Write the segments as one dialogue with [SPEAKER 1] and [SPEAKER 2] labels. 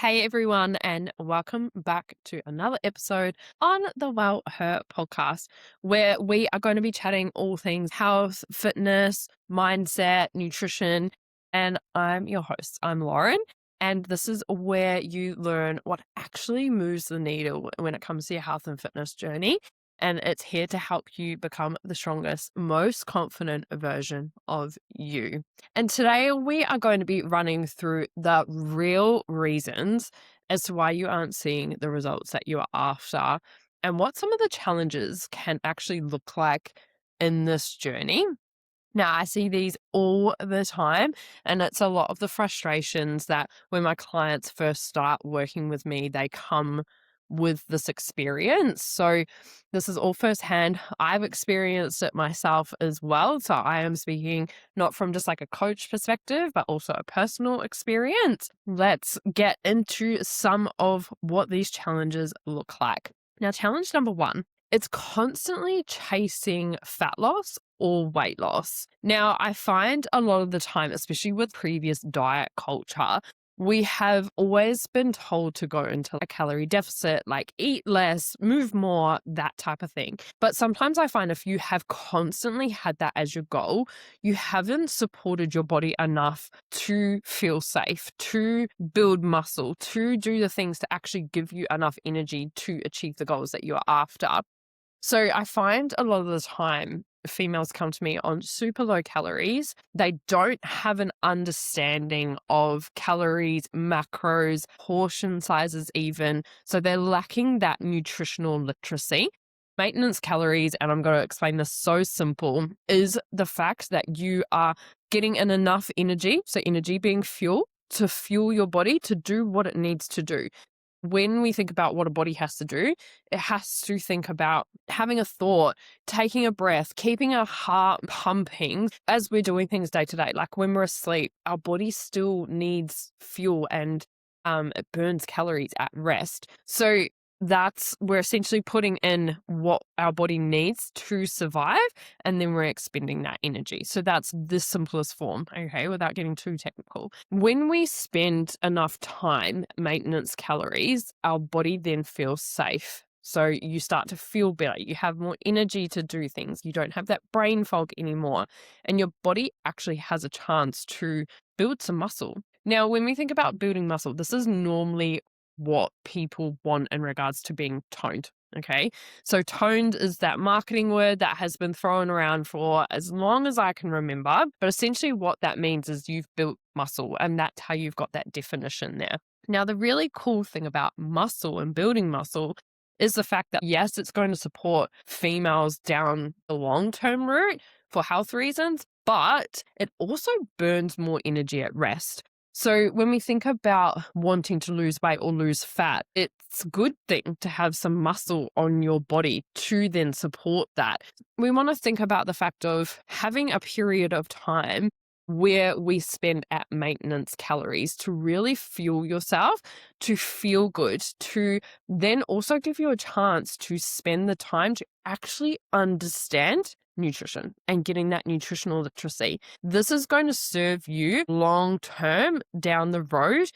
[SPEAKER 1] Hey everyone, and welcome back to another episode on the Well Her podcast, where we are going to be chatting all things health, fitness, mindset, nutrition. And I'm your host. I'm Lauren, and this is where you learn what actually moves the needle when it comes to your health and fitness journey. And it's here to help you become the strongest, most confident version of you. And today we are going to be running through the real reasons as to why you aren't seeing the results that you are after and what some of the challenges can actually look like in this journey. Now, I see these all the time, and it's a lot of the frustrations that when my clients first start working with me, they come with this experience. So, this is all firsthand. I've experienced it myself as well. So, I am speaking not from just like a coach perspective, but also a personal experience. Let's get into some of what these challenges look like. Now, challenge number one, it's constantly chasing fat loss or weight loss. Now, I find a lot of the time, especially with previous diet culture, we have always been told to go into a calorie deficit, like eat less, move more, that type of thing. But sometimes I find if you have constantly had that as your goal, you haven't supported your body enough to feel safe, to build muscle, to do the things to actually give you enough energy to achieve the goals that you are after. So I find a lot of the time females come to me on super low calories. They don't have an understanding of calories, macros, portion sizes even. So they're lacking that nutritional literacy. Maintenance calories, and I'm going to explain this so simple, is the fact that you are getting in enough energy, so energy being fuel, to fuel your body to do what it needs to do. When we think about what a body has to do, it has to think about having a thought, taking a breath, keeping our heart pumping as we're doing things day to day. Like when we're asleep, our body still needs fuel and it burns calories at rest. So we're essentially putting in what our body needs to survive, and then we're expending that energy. So that's the simplest form, okay, without getting too technical. When we spend enough time maintenance calories, our body then feels safe. So you start to feel better. You have more energy to do things. You don't have that brain fog anymore. And your body actually has a chance to build some muscle. Now, when we think about building muscle, this is normally what people want in regards to being toned. Okay. So toned is that marketing word that has been thrown around for as long as I can remember. But essentially what that means is you've built muscle, and that's how you've got that definition there. Now, the really cool thing about muscle and building muscle is the fact that, yes, it's going to support females down the long-term route for health reasons, but it also burns more energy at rest. So when we think about wanting to lose weight or lose fat, it's a good thing to have some muscle on your body to then support that. We want to think about the fact of having a period of time where we spend at maintenance calories to really fuel yourself, to feel good, to then also give you a chance to spend the time to actually understand nutrition and getting that nutritional literacy. This is going to serve you long term down the road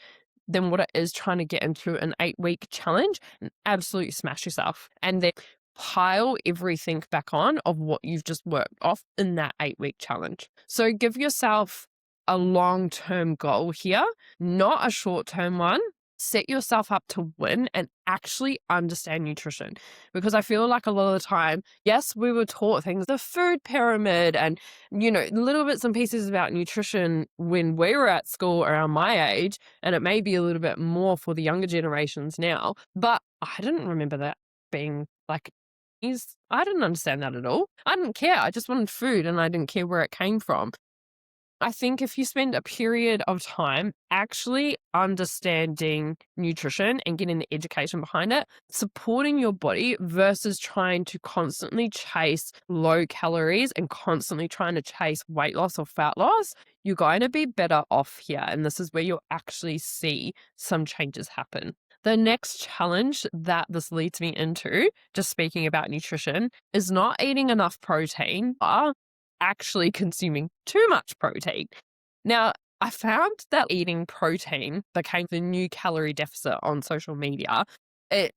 [SPEAKER 1] than what it is trying to get into an 8-week challenge and absolutely smash yourself and then pile everything back on of what you've just worked off in that 8-week challenge. So give yourself a long-term goal here, not a short-term one. Set yourself up to win and actually understand nutrition. Because I feel like a lot of the time, yes, we were taught things, the food pyramid and, little bits and pieces about nutrition when we were at school around my age. And it may be a little bit more for the younger generations now. But I didn't remember that being like, I didn't understand that at all. I didn't care. I just wanted food and I didn't care where it came from. I think if you spend a period of time actually understanding nutrition and getting the education behind it, supporting your body versus trying to constantly chase low calories and constantly trying to chase weight loss or fat loss, you're going to be better off here. And this is where you'll actually see some changes happen. The next challenge that this leads me into, just speaking about nutrition, is not eating enough protein, but actually consuming too much protein. Now, I found that eating protein became the new calorie deficit on social media. It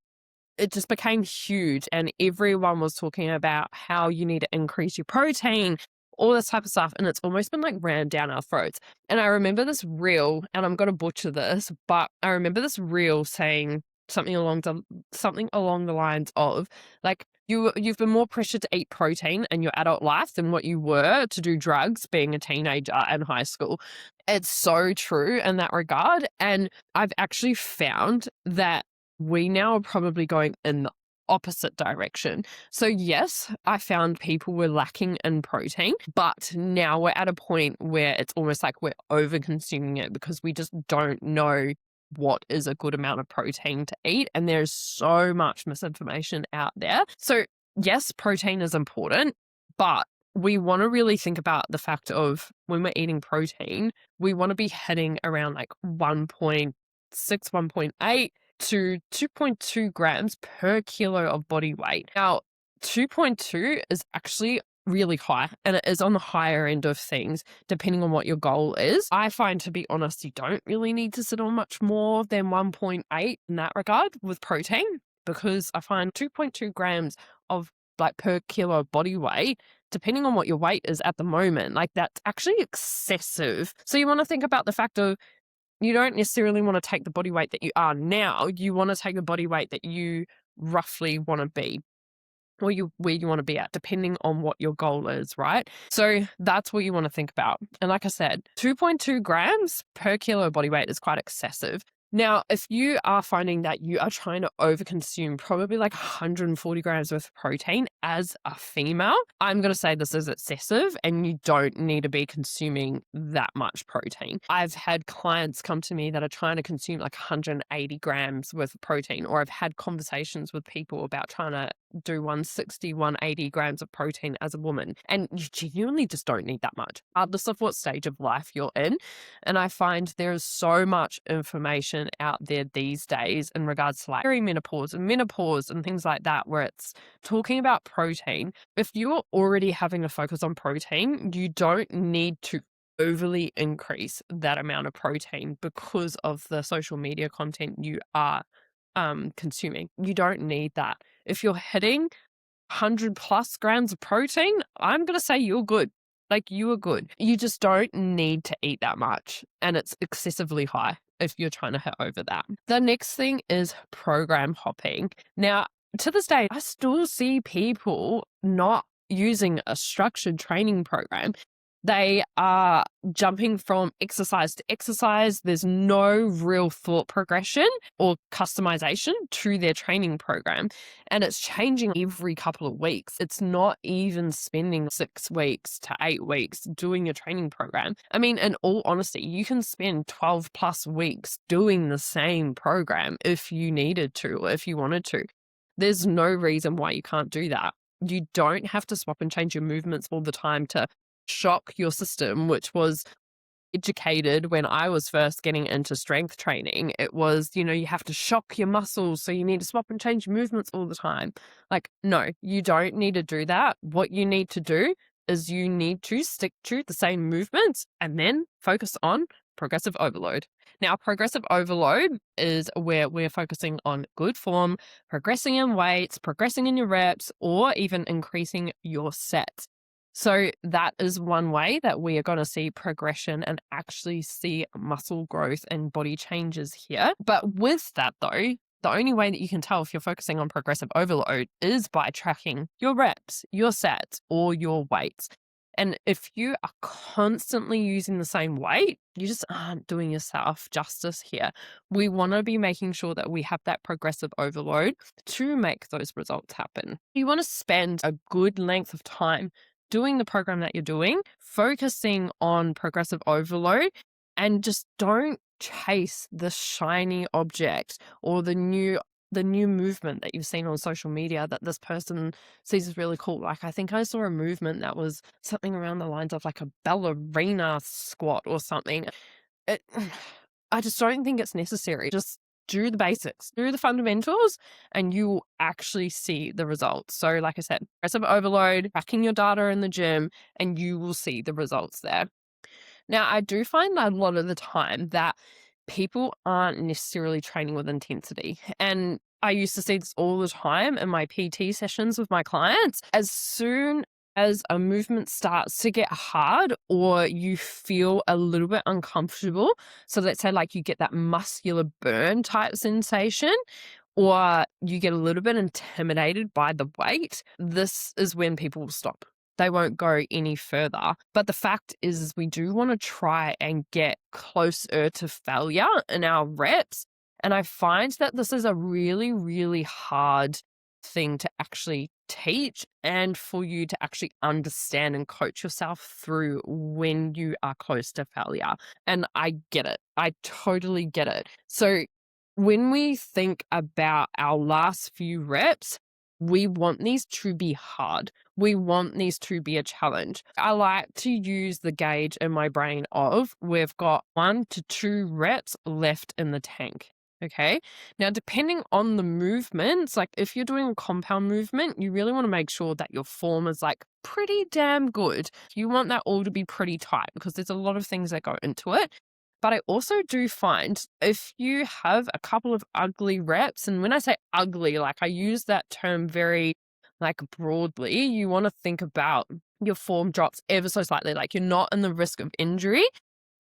[SPEAKER 1] it just became huge, and everyone was talking about how you need to increase your protein, all this type of stuff, and it's almost been like rammed down our throats. And I remember this reel, and I'm gonna butcher this, but I remember this reel saying something along the lines of like you've been more pressured to eat protein in your adult life than what you were to do drugs being a teenager in high school. It's so true in that regard. And I've actually found that we now are probably going in the opposite direction. So, yes, I found people were lacking in protein, but now we're at a point where it's almost like we're over consuming it because we just don't know what is a good amount of protein to eat. And there's so much misinformation out there. So, yes, protein is important, but we want to really think about the fact of when we're eating protein, we want to be hitting around like 1.6, 1.8 to 2.2 grams per kilo of body weight. Now, 2.2 is actually really high, and it is on the higher end of things depending on what your goal is. I find, to be honest, you don't really need to sit on much more than 1.8 in that regard with protein, because I find 2.2 grams of like per kilo of body weight, depending on what your weight is at the moment, like that's actually excessive. So you want to think about the fact of you don't necessarily want to take the body weight that you are now. You want to take the body weight that you roughly want to be, or where you want to be at, depending on what your goal is, right? So that's what you want to think about. And like I said, 2.2 grams per kilo body weight is quite excessive. Now, if you are finding that you are trying to overconsume probably like 140 grams worth of protein as a female, I'm going to say this is excessive and you don't need to be consuming that much protein. I've had clients come to me that are trying to consume like 180 grams worth of protein, or I've had conversations with people about trying to do 160, 180 grams of protein as a woman. And you genuinely just don't need that much, regardless of what stage of life you're in. And I find there is so much information out there these days in regards to like perimenopause and menopause and things like that, where it's talking about protein. If you're already having a focus on protein, you don't need to overly increase that amount of protein because of the social media content you are consuming. You don't need that. If you're hitting 100 plus grams of protein, I'm going to say you're good. Like, you are good. You just don't need to eat that much. And it's excessively high if you're trying to hit over that. The next thing is program hopping. Now, to this day, I still see people not using a structured training program. They are jumping from exercise to exercise. There's no real thought progression or customization to their training program. And it's changing every couple of weeks. It's not even spending 6 weeks to 8 weeks doing your training program. I mean, in all honesty, you can spend 12 plus weeks doing the same program if you needed to, or if you wanted to. There's no reason why you can't do that. You don't have to swap and change your movements all the time to shock your system, which was educated when I was first getting into strength training. It was, you have to shock your muscles, so you need to swap and change your movements all the time. Like, no, you don't need to do that. What you need to do is you need to stick to the same movements and then focus on progressive overload. Now, progressive overload is where we're focusing on good form, progressing in weights, progressing in your reps, or even increasing your sets. So that is one way that we are going to see progression and actually see muscle growth and body changes here. But with that though, the only way that you can tell if you're focusing on progressive overload is by tracking your reps, your sets, or your weights. And if you are constantly using the same weight, you just aren't doing yourself justice here. We want to be making sure that we have that progressive overload to make those results happen. You want to spend a good length of time doing the program that you're doing, focusing on progressive overload, and just don't chase the shiny object or the new movement that you've seen on social media that this person sees is really cool. Like, I think I saw a movement that was something around the lines of like a ballerina squat or something. I just don't think it's necessary. Just do the basics, do the fundamentals, and you will actually see the results. So like I said, progressive overload, tracking your data in the gym, and you will see the results there. Now, I do find that a lot of the time that people aren't necessarily training with intensity. And I used to see this all the time in my PT sessions with my clients. As soon as a movement starts to get hard or you feel a little bit uncomfortable, so let's say like you get that muscular burn type sensation, or you get a little bit intimidated by the weight, this is when people will stop. They won't go any further. But the fact is we do want to try and get closer to failure in our reps. And I find that this is a really, really hard thing to actually teach and for you to actually understand and coach yourself through when you are close to failure. And I get it. I totally get it. So when we think about our last few reps, we want these to be hard. We want these to be a challenge. I like to use the gauge in my brain of we've got 1 to 2 reps left in the tank. Okay. Now, depending on the movements, like if you're doing a compound movement, you really want to make sure that your form is like pretty damn good. You want that all to be pretty tight because there's a lot of things that go into it. But I also do find if you have a couple of ugly reps, and when I say ugly, like I use that term very like broadly, you want to think about your form drops ever so slightly, like you're not in the risk of injury.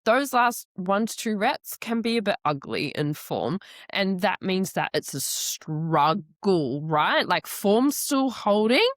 [SPEAKER 1] Those last 1 to 2 reps can be a bit ugly in form. And that means that it's a struggle, right? Like form's still holding,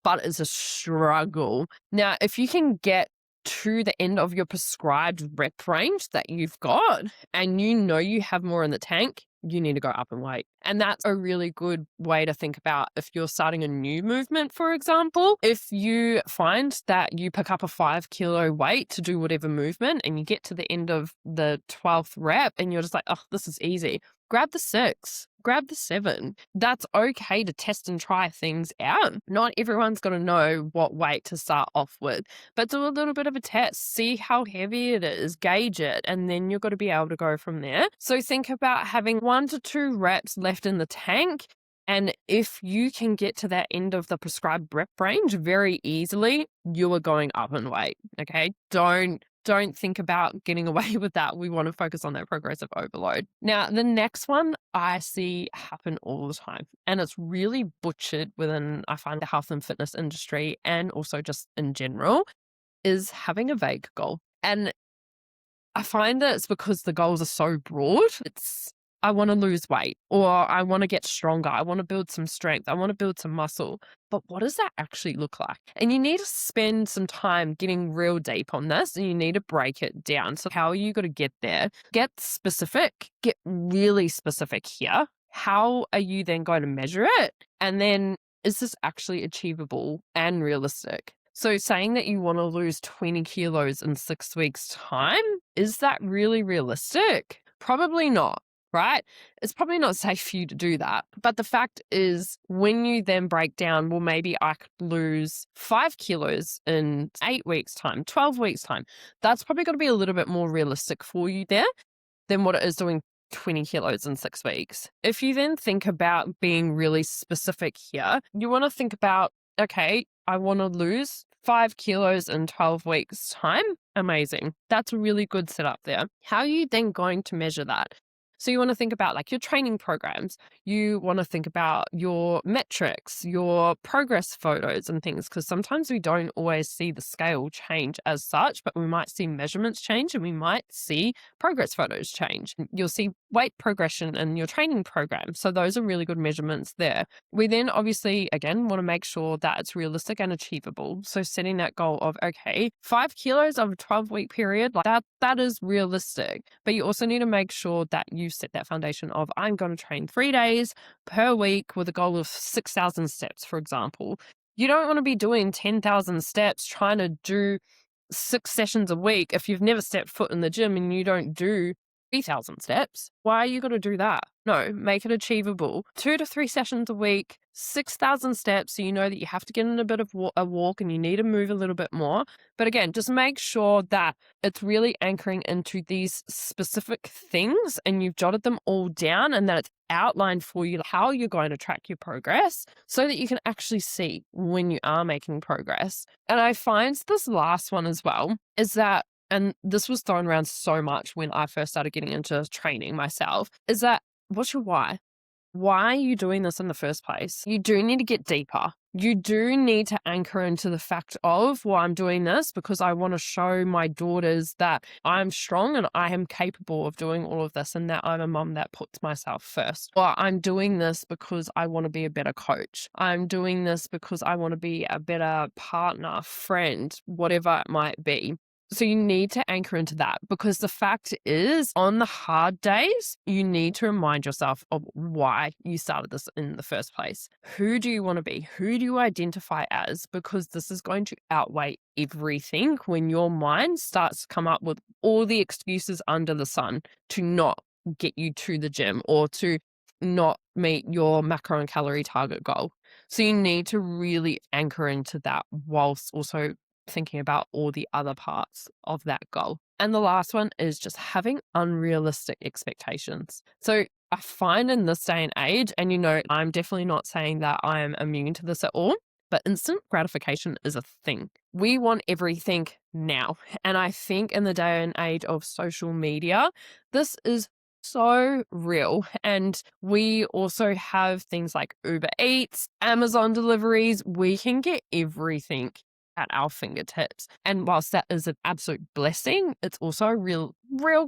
[SPEAKER 1] but it's a struggle. Now, if you can get to the end of your prescribed rep range that you've got and you know you have more in the tank, you need to go up in weight. And that's a really good way to think about if you're starting a new movement, for example. If you find that you pick up a 5 kilo weight to do whatever movement and you get to the end of the 12th rep and you're just like, oh, this is easy. Grab the 6, grab the 7. That's okay to test and try things out. Not everyone's got to know what weight to start off with, but do a little bit of a test, see how heavy it is, gauge it, and then you've got to be able to go from there. So think about having 1 to 2 reps left in the tank. And if you can get to that end of the prescribed rep range very easily, you are going up in weight. Okay. Don't think about getting away with that. We want to focus on that progressive overload. Now, the next one I see happen all the time, and it's really butchered within, I find, the health and fitness industry and also just in general, is having a vague goal. And I find that it's because the goals are so broad. It's, I want to lose weight, or I want to get stronger. I want to build some strength. I want to build some muscle. But what does that actually look like? And you need to spend some time getting real deep on this, and you need to break it down. So how are you going to get there? Get specific, get really specific here. How are you then going to measure it? And then is this actually achievable and realistic? So saying that you want to lose 20 kilos in 6 weeks' time, is that really realistic? Probably not, right? It's probably not safe for you to do that. But the fact is, when you then break down, well, maybe I could lose 5 kilos in 8 weeks' time, 12 weeks' time. That's probably going to be a little bit more realistic for you there than what it is doing 20 kilos in 6 weeks. If you then think about being really specific here, you want to think about, okay, I want to lose 5 kilos in 12 weeks' time. Amazing. That's a really good setup there. How are you then going to measure that? So you want to think about like your training programs. You want to think about your metrics, your progress photos and things, because sometimes we don't always see the scale change as such, but we might see measurements change and we might see progress photos change. You'll see weight progression in your training program. So those are really good measurements there. We then obviously, again, want to make sure that it's realistic and achievable. So setting that goal of, okay, 5 kilos of a 12-week period, like that is realistic. But you also need to make sure that you set that foundation of, I'm going to train 3 days per week with a goal of 6,000 steps, for example. You don't want to be doing 10,000 steps trying to do 6 sessions a week if you've never stepped foot in the gym and you don't do 3,000 steps. Why are you going to do that? No, make it achievable. 2 to 3 sessions a week, 6,000 steps. So you know that you have to get in a bit of a walk and you need to move a little bit more. But again, just make sure that it's really anchoring into these specific things and you've jotted them all down and that it's outlined for you how you're going to track your progress so that you can actually see when you are making progress. And I find this last one as well is that, and this was thrown around so much when I first started getting into training myself, is that what's your why? Why are you doing this in the first place? You do need to get deeper. You do need to anchor into the fact of, well, I'm doing this because I want to show my daughters that I'm strong and I am capable of doing all of this and that I'm a mum that puts myself first. Or I'm doing this because I want to be a better coach. I'm doing this because I want to be a better partner, friend, whatever it might be. So you need to anchor into that, because the fact is, on the hard days, you need to remind yourself of why you started this in the first place. Who do you want to be? Who do you identify as? Because this is going to outweigh everything when your mind starts to come up with all the excuses under the sun to not get you to the gym or to not meet your macro and calorie target goal. So you need to really anchor into that whilst also thinking about all the other parts of that goal. And the last one is just having unrealistic expectations. So I find in this day and age, and I'm definitely not saying that I am immune to this at all, but instant gratification is a thing. We want everything now. And I think in the day and age of social media, this is so real. And we also have things like Uber Eats, Amazon deliveries. We can get everything at our fingertips. And whilst that is an absolute blessing, it's also a real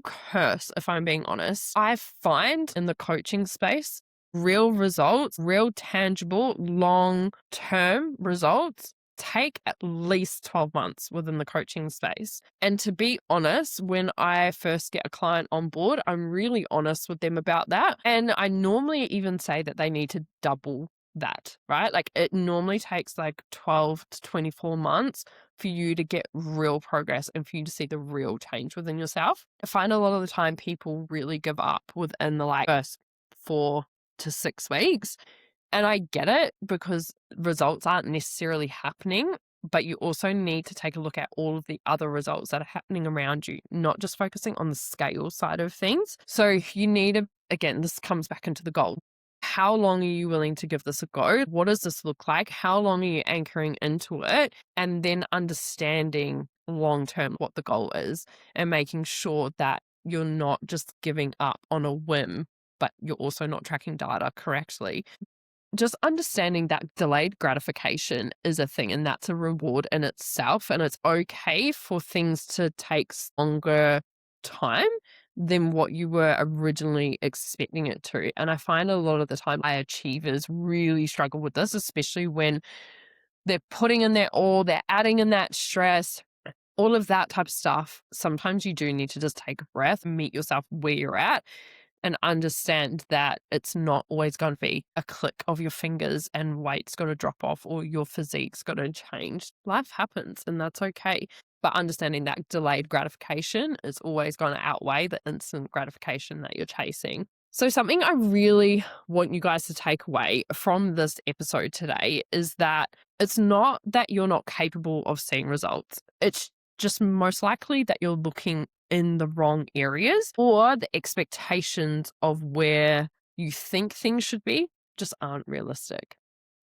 [SPEAKER 1] curse, if I'm being honest. I find in the coaching space, real results, real tangible, long-term results take at least 12 months within the coaching space. And to be honest, when I first get a client on board, I'm really honest with them about that. And I normally even say that they need to double that, right? Like it normally takes like 12 to 24 months for you to get real progress and for you to see the real change within yourself. I find a lot of the time people really give up within the first 4 to 6 weeks. And I get it, because results aren't necessarily happening, but you also need to take a look at all of the other results that are happening around you, not just focusing on the scale side of things. So you need to, again, this comes back into the goal. How long are you willing to give this a go? What does this look like? How long are you anchoring into it? And then understanding long-term what the goal is and making sure that you're not just giving up on a whim, but you're also not tracking data correctly. Just understanding that delayed gratification is a thing, and that's a reward in itself. And it's okay for things to take longer time than what you were originally expecting it to. And I find a lot of the time high achievers really struggle with this, especially when they're putting in their all, they're adding in that stress, all of that type of stuff. Sometimes you do need to just take a breath, meet yourself where you're at, and understand that it's not always going to be a click of your fingers and weight's got to drop off or your physique's got to change. Life happens and that's okay. But understanding that delayed gratification is always going to outweigh the instant gratification that you're chasing. So something I really want you guys to take away from this episode today is that it's not that you're not capable of seeing results. It's just most likely that you're looking in the wrong areas, or the expectations of where you think things should be just aren't realistic.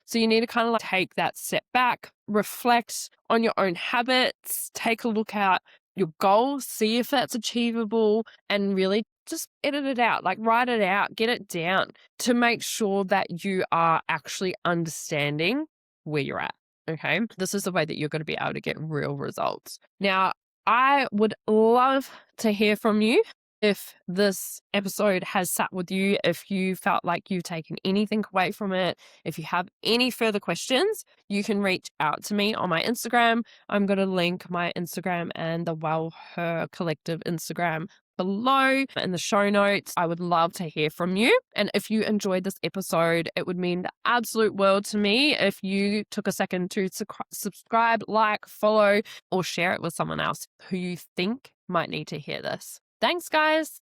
[SPEAKER 1] So you need to kind of take that step back, reflect on your own habits, take a look at your goals, see if that's achievable, and really just edit it out, write it out, get it down to make sure that you are actually understanding where you're at. Okay. This is the way that you're going to be able to get real results. Now, I would love to hear from you if this episode has sat with you, if you felt like you've taken anything away from it. If you have any further questions, you can reach out to me on my Instagram. I'm going to link my Instagram and the Well Her Collective Instagram below in the show notes. I would love to hear from you. And if you enjoyed this episode, it would mean the absolute world to me if you took a second to subscribe, follow, or share it with someone else who you think might need to hear this. Thanks, guys.